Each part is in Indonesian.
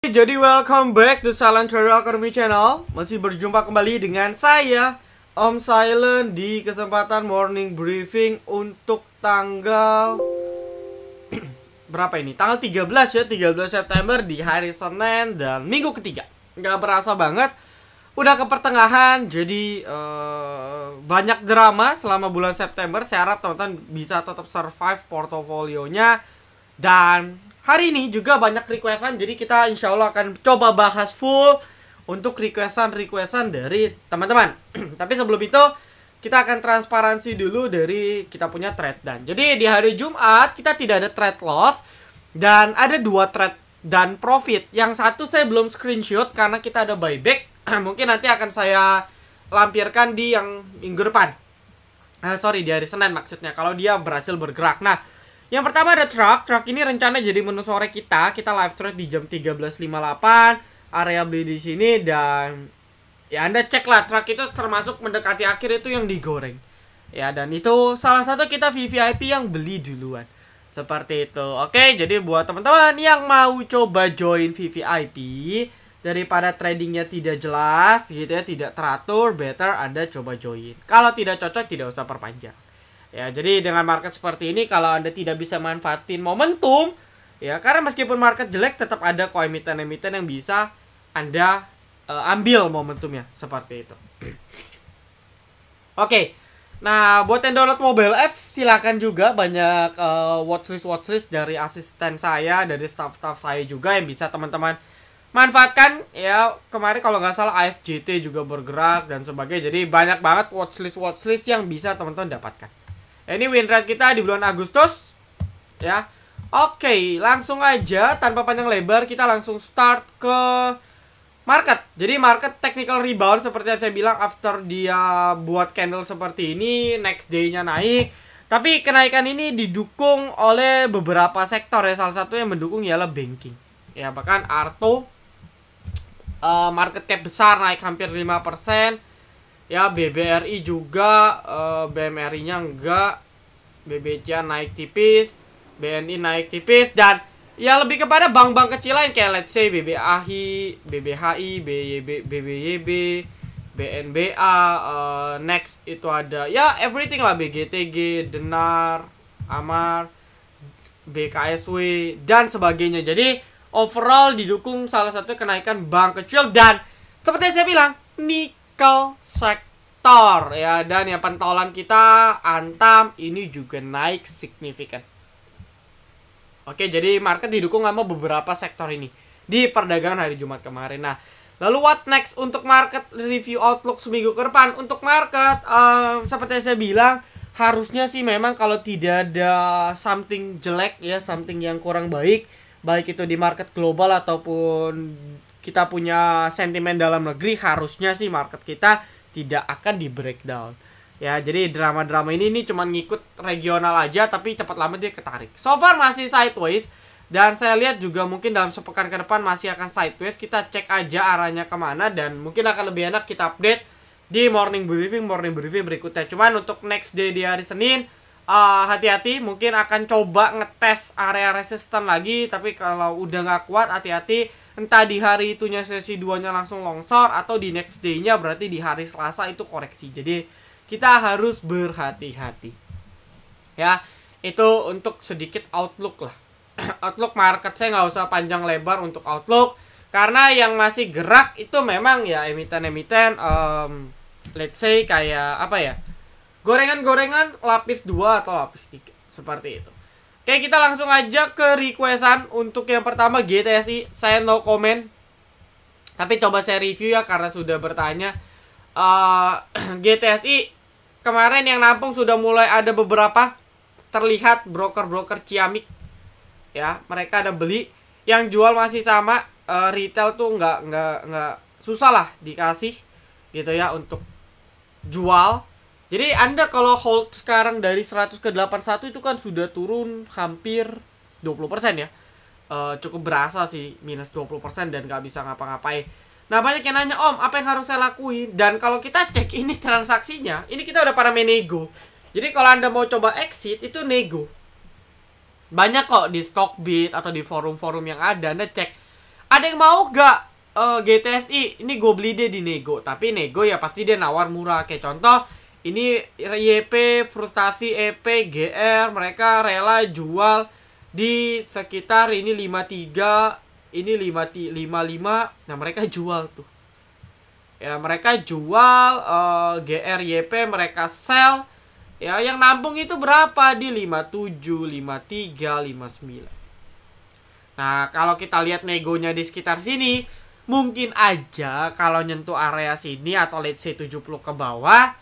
Jadi welcome back to Silent Trader Academy channel. Masih berjumpa kembali dengan saya Om Silent di kesempatan morning briefing untuk tanggal berapa ini? Tanggal 13 ya, 13 September di hari Senin dan minggu ketiga. Nggak berasa banget udah ke pertengahan. Jadi banyak drama selama bulan September. Saya harap teman-teman bisa tetap survive portofolionya. Dan hari ini juga banyak requestan, jadi kita insya Allah akan coba bahas full untuk requestan dari teman-teman. Tapi sebelum itu, kita akan transparansi dulu dari kita punya trade dan. Jadi di hari Jumat kita tidak ada trade loss dan ada 2 trade dan profit. Yang satu saya belum screenshot karena kita ada buyback. Mungkin nanti akan saya lampirkan di yang minggu depan. Sorry, di hari Senin maksudnya, kalau dia berhasil bergerak. Nah, yang pertama ada truck ini rencana jadi menu sore kita live trade di jam 13.58, area beli di sini. Dan ya Anda cek lah, truck itu termasuk mendekati akhir itu yang digoreng ya, dan itu salah satu kita VVIP yang beli duluan seperti itu. Oke, jadi buat teman-teman yang mau coba join VVIP daripada tradingnya tidak jelas gitu ya, tidak teratur, better Anda coba join. Kalau tidak cocok tidak usah perpanjang. Ya, jadi dengan market seperti ini, kalau Anda tidak bisa manfaatin momentum, ya, karena meskipun market jelek, tetap ada kok emiten-emiten yang bisa Anda ambil momentumnya, seperti itu. Oke, nah buat yang download mobile apps, silakan juga banyak watchlist dari asisten saya, dari staff-staff saya juga yang bisa teman-teman manfaatkan. Ya, kemarin kalau nggak salah ASJT juga bergerak dan sebagainya. Jadi banyak banget watchlist yang bisa teman-teman dapatkan. Ini win rate kita di bulan Agustus ya. Oke, langsung aja tanpa panjang lebar kita langsung start ke market. Jadi market technical rebound seperti yang saya bilang, after dia buat candle seperti ini, next day-nya naik. Tapi kenaikan ini didukung oleh beberapa sektor ya. Salah satu yang mendukung ialah banking. Ya, bahkan Arto market cap besar naik hampir 5%. Ya, BBRI juga, BMRI-nya enggak, BBCA naik tipis, BNI naik tipis, dan ya lebih kepada bank-bank kecil lain kayak let's say BBHI, BBYB, BNBA, next itu ada ya everything lah, BGTG, Denar, Amar, BKSW, dan sebagainya. Jadi overall didukung salah satu kenaikan bank kecil dan seperti yang saya bilang, nikel sektor ya, dan yang pentolan kita Antam ini juga naik signifikan. Oke, jadi market didukung sama beberapa sektor ini di perdagangan hari Jumat kemarin. Nah, lalu what next untuk market review outlook seminggu ke depan? Untuk market seperti yang saya bilang, harusnya sih memang kalau tidak ada something jelek ya, something yang kurang baik itu di market global ataupun kita punya sentimen dalam negeri, harusnya sih market kita tidak akan di breakdown. Ya, jadi drama-drama ini cuma ngikut regional aja, tapi cepat lama dia ketarik. So far masih sideways, dan saya lihat juga mungkin dalam sepekan ke depan masih akan sideways. Kita cek aja arahnya kemana, dan mungkin akan lebih enak kita update di morning briefing berikutnya. Cuman untuk next day di hari Senin, hati-hati, mungkin akan coba ngetes area resisten lagi. Tapi kalau udah nggak kuat, hati-hati, entah di hari itunya sesi 2-nya langsung longsor, atau di next day-nya berarti di hari Selasa itu koreksi. Jadi kita harus berhati-hati ya. Itu untuk sedikit outlook lah. Outlook market saya nggak usah panjang lebar untuk outlook, karena yang masih gerak itu memang ya emiten-emiten let's say kayak apa ya, gorengan-gorengan lapis 2 atau lapis 3 seperti itu. Oke, kita langsung aja ke requestan. Untuk yang pertama GTSI, saya no comment, tapi coba saya review ya karena sudah bertanya. GTSI kemarin yang nampung sudah mulai ada beberapa terlihat broker-broker ciamik ya, mereka ada beli, yang jual masih sama. Retail tuh nggak susah lah dikasih gitu ya untuk jual. Jadi Anda kalau hold sekarang dari 100 ke 81 itu kan sudah turun hampir 20% ya. Cukup berasa sih, minus 20% dan nggak bisa ngapa-ngapain. Nah, banyak yang nanya, Om, apa yang harus saya lakuin? Dan kalau kita cek ini transaksinya, ini kita udah pada main nego. Jadi kalau Anda mau coba exit, itu nego. Banyak kok di Stockbit atau di forum-forum yang ada, Anda cek Ada yang mau gak GTSI? Ini gue beli deh di nego. Tapi nego ya pasti dia nawar murah. Kayak contoh, ini YP, Frustasi, EP, GR, mereka rela jual di sekitar ini 53, ini 55. Nah, mereka jual tuh. Ya, mereka jual GR, YP, mereka sell. Ya, yang nampung itu berapa? Di 57, 53, 59. Nah, kalau kita lihat negonya di sekitar sini, mungkin aja kalau nyentuh area sini atau let's say 70 ke bawah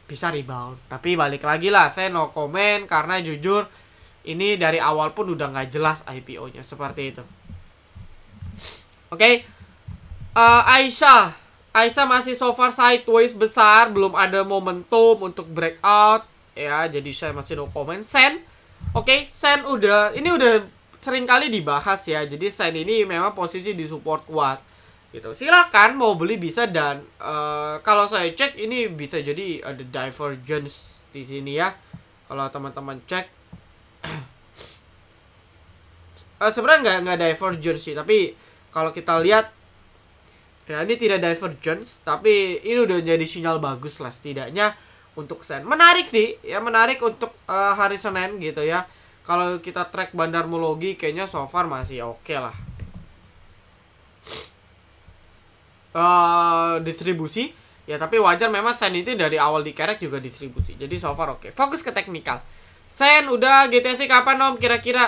bisa rebound. Tapi balik lagi lah, saya no comment karena jujur ini dari awal pun udah nggak jelas IPO-nya seperti itu. Oke. Aisyah masih so far sideways besar, belum ada momentum untuk breakout ya, jadi saya masih no comment. Sen, oke, Sen udah sering kali dibahas ya. Jadi Sen ini memang posisi di support kuat gitu. Silakan mau beli bisa, dan kalau saya cek ini bisa jadi ada divergence di sini ya. Kalau teman-teman cek sebenarnya nggak divergence sih, tapi kalau kita lihat ya ini tidak divergence, tapi ini udah jadi sinyal bagus lah setidaknya untuk Sen. Menarik sih ya, menarik untuk hari Senin gitu ya. Kalau kita track bandarmologi kayaknya so far masih oke lah. Distribusi ya, tapi wajar memang Sen itu dari awal dikerek juga distribusi. Jadi so far oke. Fokus ke teknikal. Sen udah GTC kapan Om? Kira-kira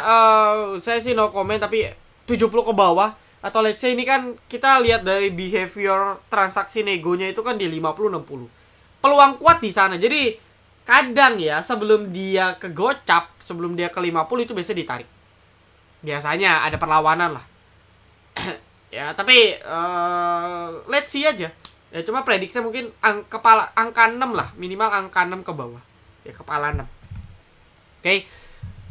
saya sih no comment, tapi 70 ke bawah atau let's say ini kan kita lihat dari behavior transaksi negonya itu kan di 50-60. Peluang kuat di sana. Jadi kadang ya sebelum dia ke gocap, sebelum dia ke 50 itu biasanya ditarik. Biasanya ada perlawanan lah. Ya, tapi let's see aja. Ya cuma prediksi mungkin angka 6 lah, minimal angka 6 ke bawah. Ya kepala 6. Oke.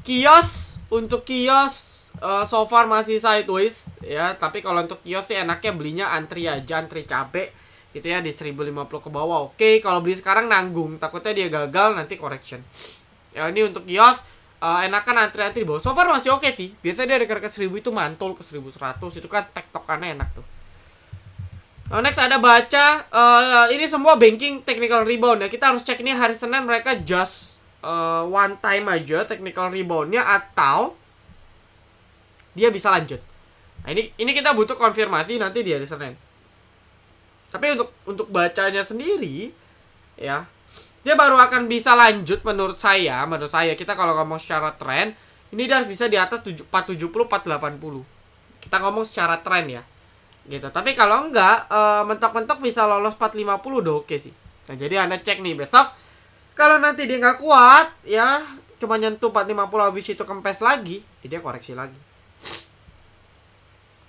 Kios, untuk kios so far masih sideways ya, tapi kalau untuk kios sih enaknya belinya antri aja, antri cabe gitu ya, di 1050 ke bawah. Oke, kalau beli sekarang nanggung, takutnya dia gagal nanti correction. Ya ini untuk kios enakan antri-antri di bawah. So far masih oke sih. Biasanya dari dekat 1000 itu mantul ke 1100, itu kan tektokannya enak tuh. Next ada baca, ini semua banking technical rebound ya. Kita harus cek ini hari Senin mereka just one time aja technical reboundnya atau dia bisa lanjut. Nah ini kita butuh konfirmasi nanti di hari Senin. Tapi untuk bacanya sendiri ya, dia baru akan bisa lanjut menurut saya kita kalau ngomong secara tren, ini dia harus bisa di atas 470 480. Kita ngomong secara tren ya. Gitu. Tapi kalau enggak mentok-mentok bisa lolos 450 udah oke sih. Nah, jadi Anda cek nih besok. Kalau nanti dia nggak kuat ya, cuma nyentuh 450 habis itu kempes lagi, dia koreksi lagi.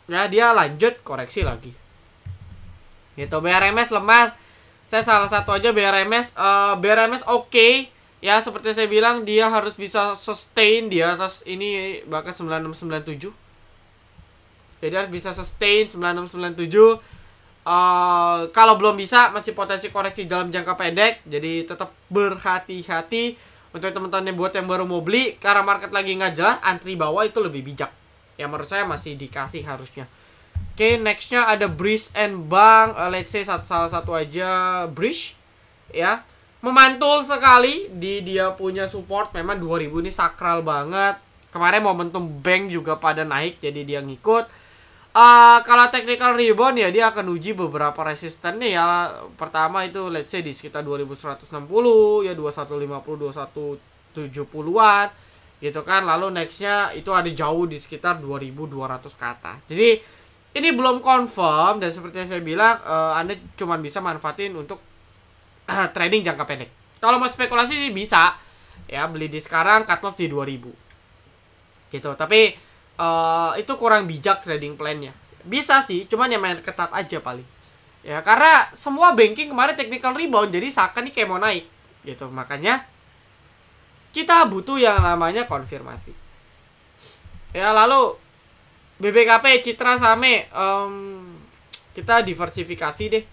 Ya, dia lanjut koreksi lagi. Gitu. BRMS lemas. Saya salah satu aja BRMS. BRMS oke. Ya, seperti saya bilang dia harus bisa sustain di atas ini bahkan 9697. Jadi harus bisa sustain 9697. Kalau belum bisa masih potensi koreksi dalam jangka pendek. Jadi tetap berhati-hati untuk teman-teman yang buat yang baru mau beli. Karena market lagi nggak jelas, antri bawah itu lebih bijak. Ya menurut saya masih dikasih harusnya. Oke, nextnya ada Bridge and Bank. Let's say salah satu aja Bridge. Ya, memantul sekali di dia punya support. Memang 2000 ini sakral banget. Kemarin momentum bank juga pada naik, jadi dia ngikut. Kalau technical rebound ya dia akan uji beberapa resistennya ya. Pertama itu let's say di sekitar 2160 ya, 2150, 2170-an gitu kan. Lalu nextnya itu ada jauh di sekitar 2200 ke atas. Jadi ini belum confirm, dan seperti yang saya bilang Anda cuma bisa manfaatin untuk trading jangka pendek. Kalau mau spekulasi sih bisa ya, beli di sekarang, cut loss di 2000 gitu. Tapi itu kurang bijak trading plan-nya. Bisa sih, cuman yang main ketat aja paling. Ya, karena semua banking kemarin technical rebound, jadi seakan nih kayak mau naik gitu. Makanya kita butuh yang namanya konfirmasi. Ya, lalu BBKP, Citra, Same, kita diversifikasi deh.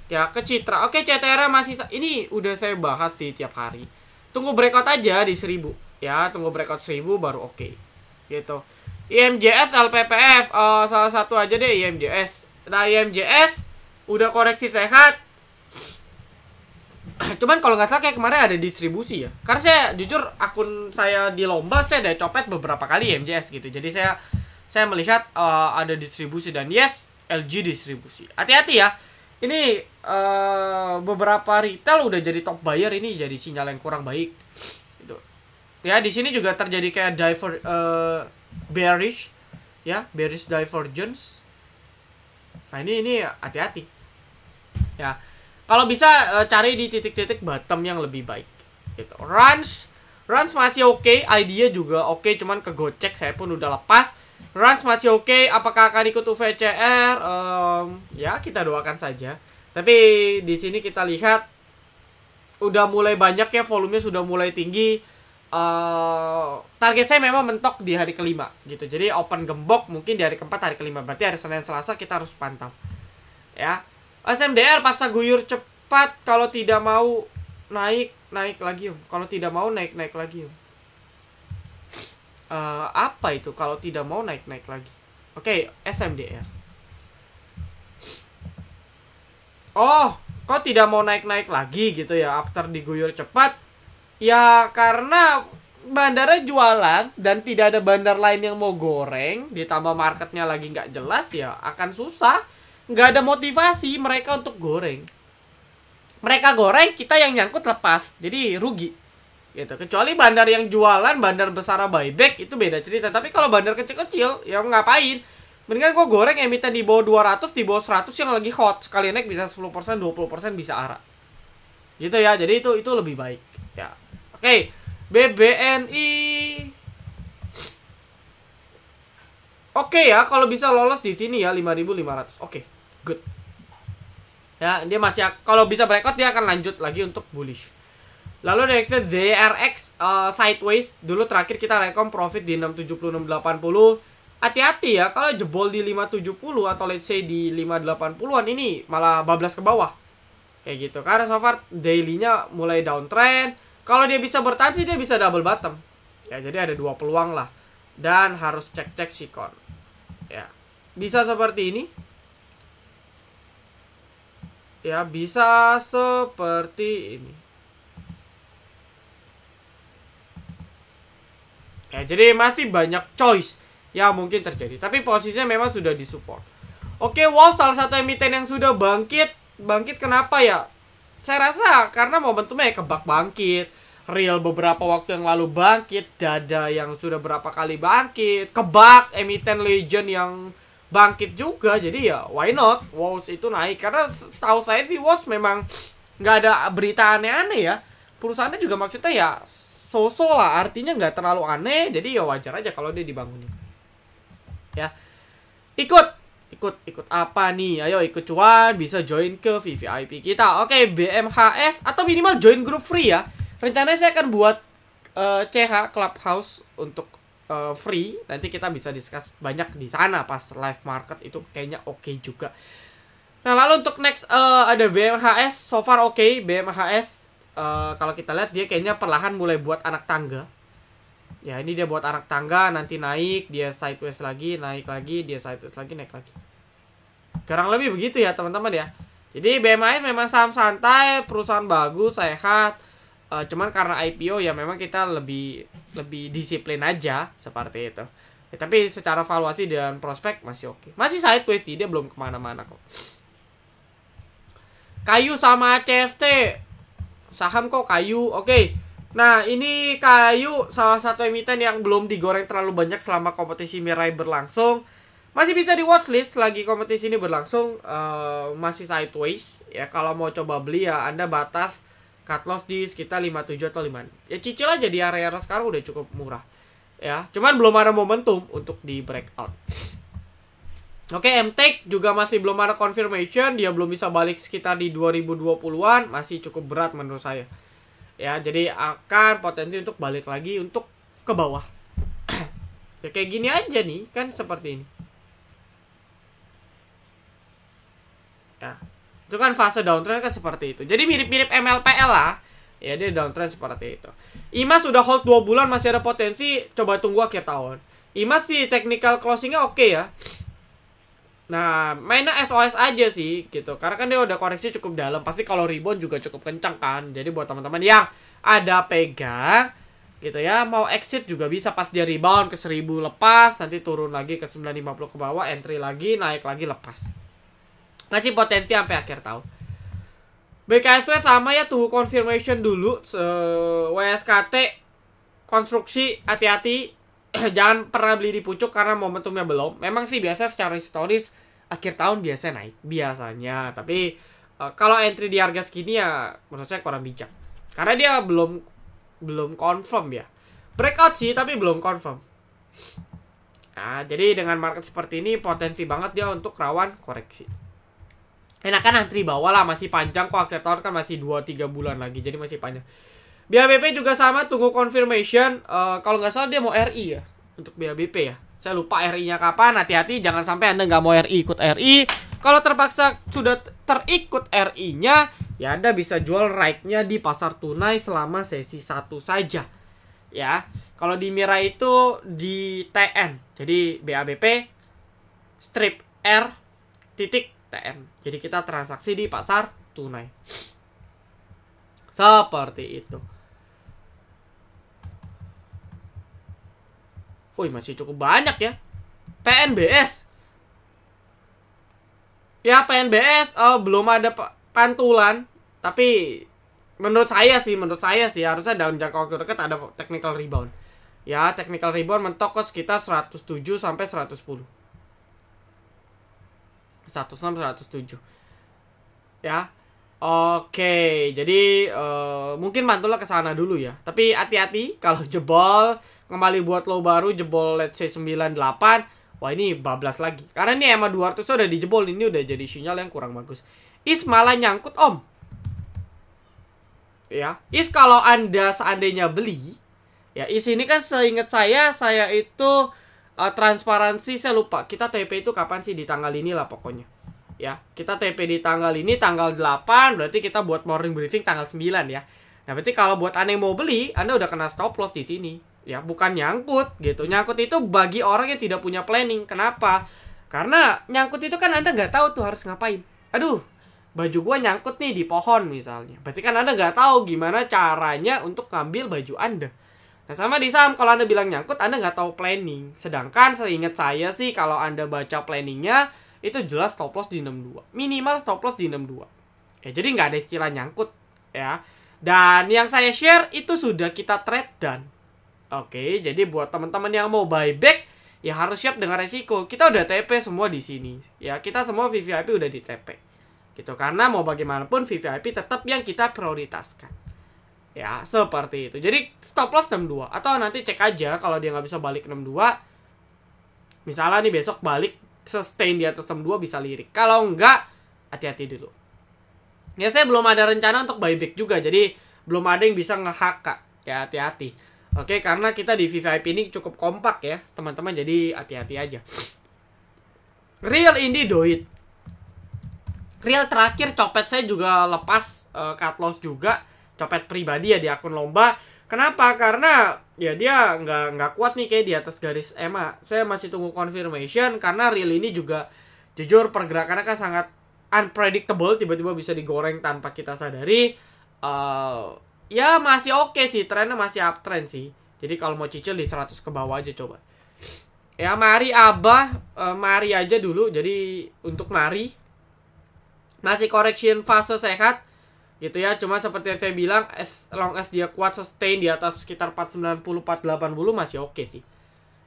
Ya, ke Citra. Oke, CTR masih ini udah saya bahas sih tiap hari. Tunggu breakout aja di 1000. Ya, tunggu breakout 1000 baru oke. Gitu. IMJS LPPF salah satu aja deh IMJS. Nah, IMJS udah koreksi sehat. Cuman kalau nggak salah kayak kemarin ada distribusi ya. Karena saya jujur akun saya di lomba saya udah copet beberapa kali IMJS gitu. Jadi saya melihat ada distribusi dan yes, LG distribusi. Hati-hati ya. Ini beberapa retail udah jadi top buyer, ini jadi sinyal yang kurang baik. Gitu. Ya, di sini juga terjadi kayak bearish ya, bearish divergence. Nah, ini hati-hati. Ya. Kalau bisa cari di titik-titik bottom yang lebih baik. Gitu. Runs masih oke, idea juga oke, cuman kegocek saya pun udah lepas. Runs masih oke, apakah akan ikut UVCR? Ya kita doakan saja. Tapi di sini kita lihat udah mulai banyak ya, volumenya sudah mulai tinggi. Target saya memang mentok di hari kelima gitu. Jadi open gembok mungkin di hari keempat, hari kelima. Berarti hari Senin Selasa kita harus pantau. Ya. SMDR pasca guyur cepat, kalau tidak mau naik lagi, Om. Kalau tidak mau naik lagi, Om. Apa itu kalau tidak mau naik lagi? Oke, SMDR. Oh, kok tidak mau naik lagi gitu ya after diguyur cepat? Ya karena bandara jualan dan tidak ada bandar lain yang mau goreng, ditambah marketnya lagi nggak jelas, ya akan susah. Nggak ada motivasi mereka untuk goreng. Mereka goreng, kita yang nyangkut lepas, jadi rugi gitu. Kecuali bandar yang jualan, bandar besar buyback, itu beda cerita. Tapi kalau bandar kecil-kecil, ya ngapain? Mendingan gue goreng emiten di bawah 200, di bawah 100 yang lagi hot. Sekali naik bisa 10%, 20% bisa arah. Gitu ya, jadi itu lebih baik ya. Oke, BBNI. Oke ya, kalau bisa lolos di sini ya 5.500. Oke, good. Ya, dia masih kalau bisa breakout dia akan lanjut lagi untuk bullish. Lalu nextnya ZRX sideways. Dulu terakhir kita rekom profit di 670 680. Hati-hati ya kalau jebol di 570 atau let's say di 580-an, ini malah bablas ke bawah. Kayak gitu. Karena so far daily-nya mulai downtrend. Kalau dia bisa bertahan sih dia bisa double bottom. Ya, jadi ada dua peluang lah. Dan harus cek-cek sikon. Ya. Bisa seperti ini. Ya, bisa seperti ini. Ya, jadi masih banyak choice ya mungkin terjadi. Tapi posisinya memang sudah disupport. Oke, wow, salah satu emiten yang sudah bangkit. Bangkit kenapa ya? Saya rasa karena momentumnya kebak bangkit. Real beberapa waktu yang lalu bangkit. Dada yang sudah berapa kali bangkit. Kebak emiten legend yang bangkit juga. Jadi ya why not? WOS itu naik. Karena setahu saya sih WOS memang nggak ada berita aneh-aneh ya. Perusahaannya juga maksudnya ya so-so lah. Artinya nggak terlalu aneh. Jadi ya wajar aja kalau dia dibangunin. Ya, ikut apa nih? Ayo ikut cuan, bisa join ke VVIP kita. Oke, BMHS atau minimal join grup free ya. Rencananya saya akan buat CH Clubhouse untuk free. Nanti kita bisa discuss banyak di sana pas live market, itu kayaknya oke juga. Nah, lalu untuk next ada BMHS. So far oke, BMHS kalau kita lihat dia kayaknya perlahan mulai buat anak tangga. Ya, ini dia buat anak tangga, nanti naik, dia sideways lagi, naik lagi, dia sideways lagi, naik lagi. Kurang lebih begitu ya teman-teman ya. Jadi BMHS memang saham santai, perusahaan bagus, sehat. Cuman karena IPO ya memang kita lebih disiplin aja seperti itu. Ya, tapi secara valuasi dan prospek masih oke. Masih sideways sih, dia belum kemana-mana kok. Kayu sama CST. Saham kok kayu, oke. Nah, ini kayu salah satu emiten yang belum digoreng terlalu banyak selama kompetisi Mirai berlangsung. Masih bisa di watchlist lagi kompetisi ini berlangsung. Masih sideways. Ya, kalau mau coba beli ya Anda batas cut loss di sekitar 57 atau 5. Ya, cicil aja di area sekarang udah cukup murah. Ya, cuman belum ada momentum untuk di breakout. Oke, MTech juga masih belum ada confirmation. Dia belum bisa balik sekitar di 2020-an. Masih cukup berat menurut saya. Ya, jadi akan potensi untuk balik lagi untuk ke bawah. Ya kayak gini aja nih, kan seperti ini. Ya, itu kan fase downtrend kan seperti itu. Jadi mirip-mirip MLPL lah. Ya, dia downtrend seperti itu. IMA sudah hold 2 bulan, masih ada potensi. Coba tunggu akhir tahun. IMA sih technical closingnya oke ya. Nah, mainnya SOS aja sih gitu. Karena kan dia udah koreksi cukup dalam. Pasti kalau rebound juga cukup kencang kan. Jadi buat teman-teman yang ada pegang gitu ya, mau exit juga bisa pas dia rebound ke 1000 lepas, nanti turun lagi ke 950 ke bawah, entry lagi, naik lagi lepas. Ngasih potensi sampai akhir tahun. BKSW sama ya, tunggu confirmation dulu. WSKT konstruksi hati-hati. Jangan pernah beli di pucuk karena momentumnya belum. Memang sih biasa secara historis akhir tahun biasanya naik biasanya, tapi kalau entry di harga segini ya menurut saya kurang bijak. Karena dia belum confirm ya. Breakout sih tapi belum confirm. Nah, jadi dengan market seperti ini potensi banget dia untuk rawan koreksi. Enakan antri bawah lah, masih panjang kok, akhir tahun kan masih 2-3 bulan lagi, jadi masih panjang. BABP juga sama, tunggu confirmation. Kalau nggak salah dia mau RI ya untuk BABP ya. Saya lupa RI-nya kapan. Hati-hati jangan sampai Anda nggak mau RI ikut RI. Kalau terpaksa sudah terikut RI-nya, ya Anda bisa jual right-nya di pasar tunai selama sesi 1 saja. Ya, kalau di Mira itu di TN. Jadi BABP strip R titik TN. Jadi kita transaksi di pasar tunai. Seperti itu. Wih, masih cukup banyak ya. PNBS. Ya, PNBS belum ada pantulan, tapi menurut saya sih harusnya dalam jangka waktu dekat ada technical rebound. Ya, technical rebound mentok ke sekitar 107 sampai 110. 106 107. Ya. Oke, jadi mungkin mantulnya ke sana dulu ya. Tapi hati-hati kalau jebol kembali buat low baru, jebol let's say 98. Wah, ini bablas lagi. Karena ini EMA 200 udah dijebol, ini udah jadi sinyal yang kurang bagus. Is malah nyangkut, Om. Ya, Is kalau Anda seandainya beli, ya Is ini kan seingat saya itu transparansi, saya lupa. Kita TP itu kapan sih, di tanggal inilah pokoknya. Ya, kita TP di tanggal ini, tanggal 8, berarti kita buat morning briefing tanggal 9 ya. Nah, berarti kalau buat Anda yang mau beli, Anda udah kena stop loss di sini. Ya, bukan nyangkut gitu. Nyangkut itu bagi orang yang tidak punya planning. Kenapa? Karena nyangkut itu kan Anda nggak tahu tuh harus ngapain. Aduh, baju gua nyangkut nih di pohon misalnya. Berarti kan Anda nggak tahu gimana caranya untuk ngambil baju Anda. Nah, sama di saham, kalau Anda bilang nyangkut, Anda nggak tahu planning. Sedangkan seingat saya sih, kalau Anda baca planningnya, itu jelas stop loss di 62. Minimal stop loss di 62. Ya, jadi nggak ada istilah nyangkut ya. Dan yang saya share itu sudah kita trade done. Oke, jadi buat teman-teman yang mau buyback, ya harus siap dengan resiko. Kita udah TP semua di sini. Ya, kita semua VVIP udah di TP. Gitu, karena mau bagaimanapun VVIP tetap yang kita prioritaskan. Ya, seperti itu. Jadi stop loss 62. Atau nanti cek aja kalau dia nggak bisa balik 62. Misalnya nih besok balik sustain di atas 62 bisa lirik. Kalau enggak, hati-hati dulu. Ya, saya belum ada rencana untuk buyback juga. Jadi belum ada yang bisa nge-hack. Ya, hati-hati. Oke, karena kita di VVIP ini cukup kompak ya, teman-teman. Jadi hati-hati aja. Real Indi Doit. Real terakhir copet saya juga lepas cut loss juga. Copet pribadi ya di akun lomba. Kenapa? Karena ya dia nggak kuat nih kayak di atas garis EMA. Saya masih tunggu confirmation karena real ini juga jujur pergerakannya kan sangat unpredictable. Tiba-tiba bisa digoreng tanpa kita sadari. Ya masih oke sih, trennya masih uptrend sih. Jadi kalau mau cicil di 100 ke bawah aja coba. Ya mari Abah, mari aja dulu. Jadi untuk mari masih correction fase sehat gitu ya. Cuma seperti yang saya bilang, as long as dia kuat sustain di atas sekitar 490 480 masih oke sih.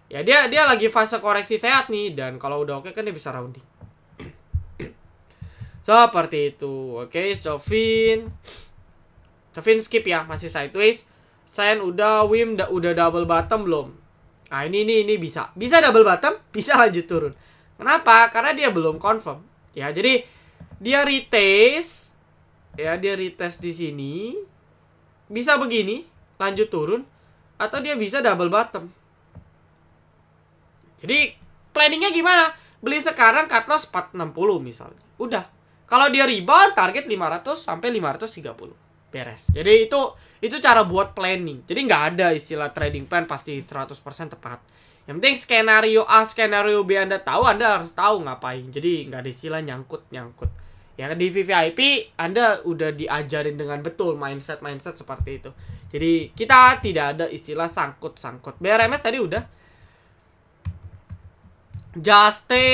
Ya dia lagi fase koreksi sehat nih, dan kalau udah oke kan dia bisa rounding. Seperti itu. Oke, Sofin skip ya, masih sideways. Sen udah, Wim udah double bottom belum? Nah, ini bisa double bottom, bisa lanjut turun. Kenapa? Karena dia belum confirm. Ya, jadi dia retest. Ya, dia retest di sini. Bisa begini, lanjut turun, atau dia bisa double bottom. Jadi, planningnya gimana? Beli sekarang cut loss 460 misalnya. Udah. Kalau dia rebound, target 500 sampai 530. Beres. Jadi itu cara buat planning. Jadi nggak ada istilah trading plan pasti 100% tepat. Yang penting skenario A, skenario B Anda tahu, Anda harus tahu ngapain. Jadi nggak ada istilah nyangkut-nyangkut. Ya di VVIP Anda udah diajarin dengan betul mindset seperti itu. Jadi kita tidak ada istilah sangkut-sangkut. BRMS tadi udah. Juste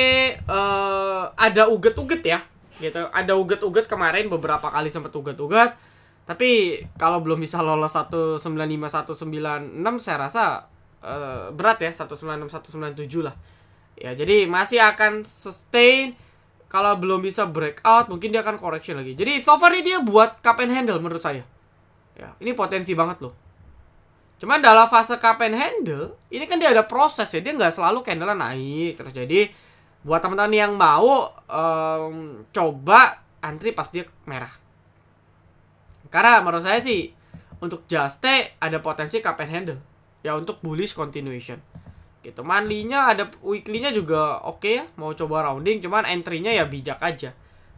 ada uget-uget ya. Gitu. Ada uget-uget kemarin, beberapa kali sempat uget-uget. Tapi kalau belum bisa lolos 195 196 saya rasa berat ya, 196 197 lah. Ya, jadi masih akan sustain. Kalau belum bisa breakout, mungkin dia akan correction lagi. Jadi so far ini dia buat cup and handle menurut saya. Ya, ini potensi banget loh. Cuman dalam fase cup and handle, ini kan dia ada proses ya. Dia nggak selalu candle naik terus. Jadi buat teman-teman yang mau coba antri pas dia merah. Karena menurut saya sih untuk Juste ada potensi cup and handle. Ya untuk bullish continuation. Gitu. Monthly-nya ada, weekly-nya juga oke ya. Mau coba rounding, cuman entry-nya ya bijak aja.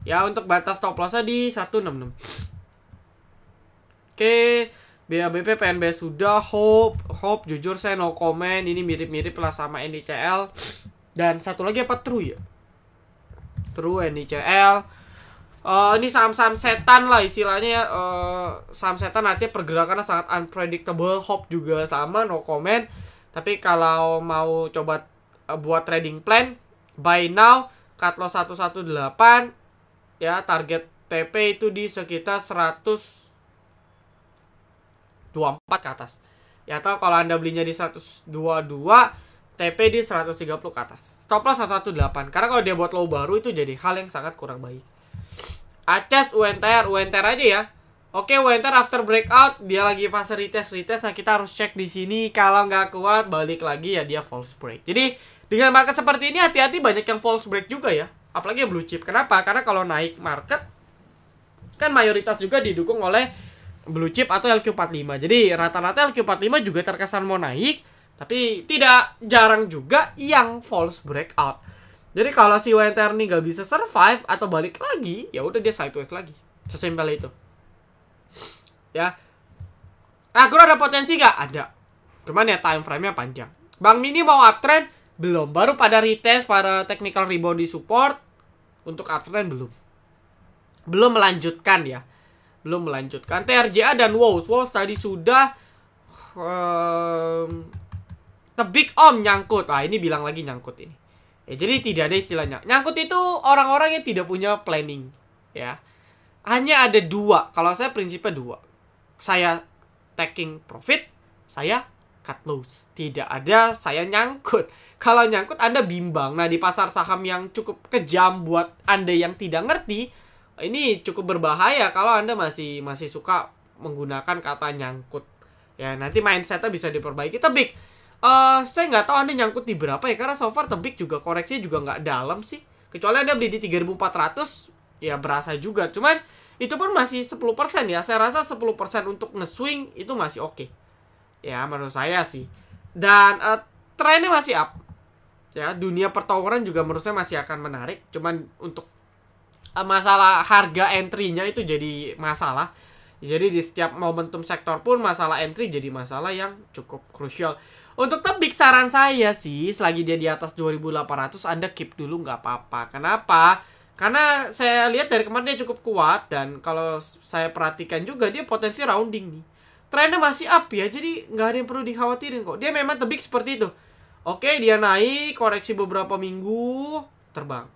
Ya untuk batas stop loss-nya di 166. Oke, BABP PNB sudah. Hope jujur saya no comment. Ini mirip-mirip lah sama NICL. Dan satu lagi apa True ya? True NICL. Ini saham-saham setan lah istilahnya ya. Saham setan artinya pergerakannya sangat unpredictable. Hope juga sama, no comment. Tapi kalau mau coba buat trading plan, buy now, cut loss 118, ya target TP itu di sekitar 124 ke atas. Ya atau kalau Anda belinya di 122, TP di 130 ke atas. Stop loss 118. Karena kalau dia buat low baru itu jadi hal yang sangat kurang baik. Aces UNTR aja ya. Oke, UNTR after breakout dia lagi fase retest. Nah kita harus cek di sini. Kalau nggak kuat balik lagi ya dia false break. Jadi dengan market seperti ini hati-hati, banyak yang false break juga ya. Apalagi yang blue chip. Kenapa? Karena kalau naik market kan mayoritas juga didukung oleh blue chip atau LQ45. Jadi rata-rata LQ45 juga terkesan mau naik, tapi tidak jarang juga yang false breakout. Jadi kalau si UNTR ini nggak bisa survive atau balik lagi, ya udah dia sideways lagi. Sesimpel itu. Ya, Agro ada potensi gak? Ada. Cuman ya time frame-nya panjang. Bank Mini mau uptrend? Belum. Baru pada retest, pada technical rebound di support. Untuk uptrend belum. Belum melanjutkan ya. Belum melanjutkan. TRJA dan WOS. WOS tadi sudah tebik om nyangkut. Ini bilang lagi nyangkut ini. Ya, jadi tidak ada istilahnya. Nyangkut itu orang-orang yang tidak punya planning. Ya. Hanya ada dua. Kalau saya prinsipnya dua. Saya taking profit, saya cut loss. Tidak ada saya nyangkut. Kalau nyangkut Anda bimbang. Nah di pasar saham yang cukup kejam buat Anda yang tidak ngerti, ini cukup berbahaya kalau Anda masih suka menggunakan kata nyangkut. Ya nanti mindsetnya bisa diperbaiki. Tebik, saya nggak tahu Anda nyangkut di berapa ya. Karena so far tebik juga koreksinya juga nggak dalam sih. Kecuali Anda beli di 3.400, ya berasa juga. Cuman itu pun masih 10% ya. Saya rasa 10% untuk nge-swing itu masih oke. Ya, menurut saya sih. Dan trennya masih up. Ya, dunia pertoweran juga menurut saya masih akan menarik. Cuman untuk masalah harga entry-nya itu jadi masalah. Jadi di setiap momentum sektor pun masalah entry jadi masalah yang cukup krusial. Untuk tebik saran saya sih, selagi dia di atas 2.800 Anda keep dulu nggak apa-apa. Kenapa? Karena saya lihat dari kemarin dia cukup kuat. Dan kalau saya perhatikan juga dia potensi rounding nih. Trennya masih up ya. Jadi nggak ada yang perlu dikhawatirin kok. Dia memang tebik seperti itu. Oke, dia naik. Koreksi beberapa minggu. Terbang.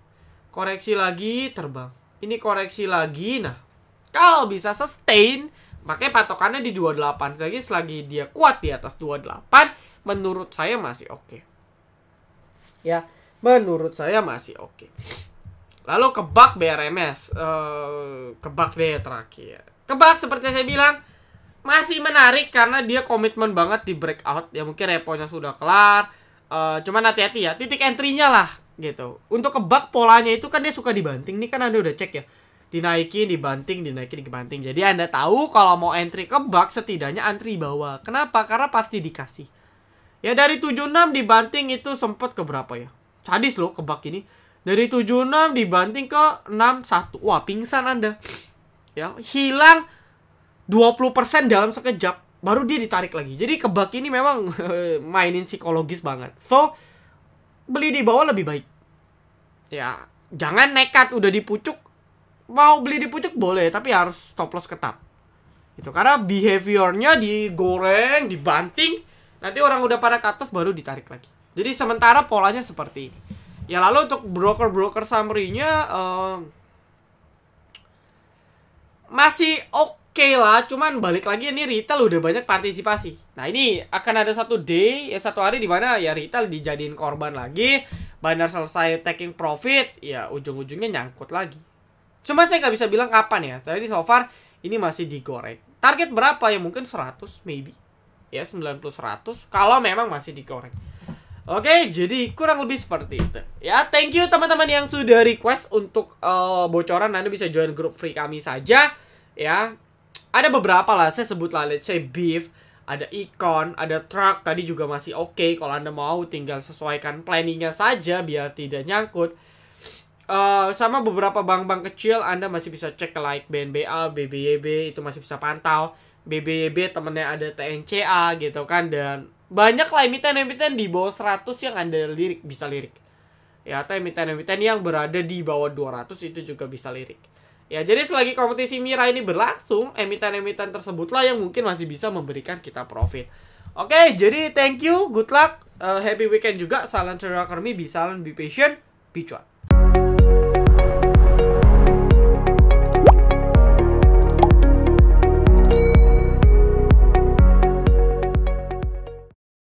Koreksi lagi. Terbang. Ini koreksi lagi. Nah, kalau bisa sustain, makanya patokannya di 28. Selagi dia kuat di atas 28, menurut saya masih oke. Ya, menurut saya masih oke. Lalu kebak BRMS, kebak deh terakhir. Kebak seperti saya bilang masih menarik karena dia komitmen banget di breakout. Ya mungkin reponya sudah kelar. Cuman hati-hati ya, titik entry-nya lah gitu. Untuk kebak polanya itu kan dia suka dibanting. Nih kan Anda udah cek ya. Dinaikin, dibanting, dinaikin, dibanting. Jadi Anda tahu kalau mau entry kebak setidaknya antri bawah. Kenapa? Karena pasti dikasih. Ya dari 76 dibanting itu sempat ke berapa ya? Sadis loh kebak ini. Dari 76 dibanting ke 61. Wah, pingsan Anda. Ya, hilang 20% dalam sekejap. baru dia ditarik lagi. Jadi kebak ini memang mainin psikologis banget. So, beli di bawah lebih baik. Ya, jangan nekat udah di pucuk. Mau beli di pucuk boleh, tapi harus stop loss ketat. Itu karena behaviornya digoreng, dibanting, nanti orang udah pada ke atas baru ditarik lagi. Jadi sementara polanya seperti ini. Ya lalu untuk broker-broker summary-nya masih oke lah, cuman balik lagi ini retail udah banyak partisipasi. Nah ini akan ada satu hari di mana ya retail dijadiin korban lagi, bandar selesai taking profit, ya ujung-ujungnya nyangkut lagi. Cuma saya nggak bisa bilang kapan ya. Tadi so far ini masih digoreng. Target berapa ya? Mungkin 100 maybe. Ya 90-100 kalau memang masih digoreng. Oke, jadi kurang lebih seperti itu. Ya, thank you teman-teman yang sudah request untuk bocoran. Anda bisa join grup free kami saja. Ya, ada beberapa lah. Saya sebut lah, let's say beef, ada econ, ada truck. Tadi juga masih oke. Kalau Anda mau tinggal sesuaikan planningnya saja biar tidak nyangkut. Sama beberapa bank-bank kecil Anda masih bisa cek like BNBA, BBYB, itu masih bisa pantau. BBYB temennya ada TNCA gitu kan. Dan banyak lah emiten-emiten di bawah 100 yang Anda bisa lirik. Ya, atau emiten-emiten yang berada di bawah 200 itu juga bisa lirik. Ya, jadi selagi kompetisi Mira ini berlangsung, emiten-emiten tersebutlah yang mungkin masih bisa memberikan kita profit. Oke, jadi thank you, good luck, happy weekend juga. Salam Trader Academy, be silent, be patient, be cuan.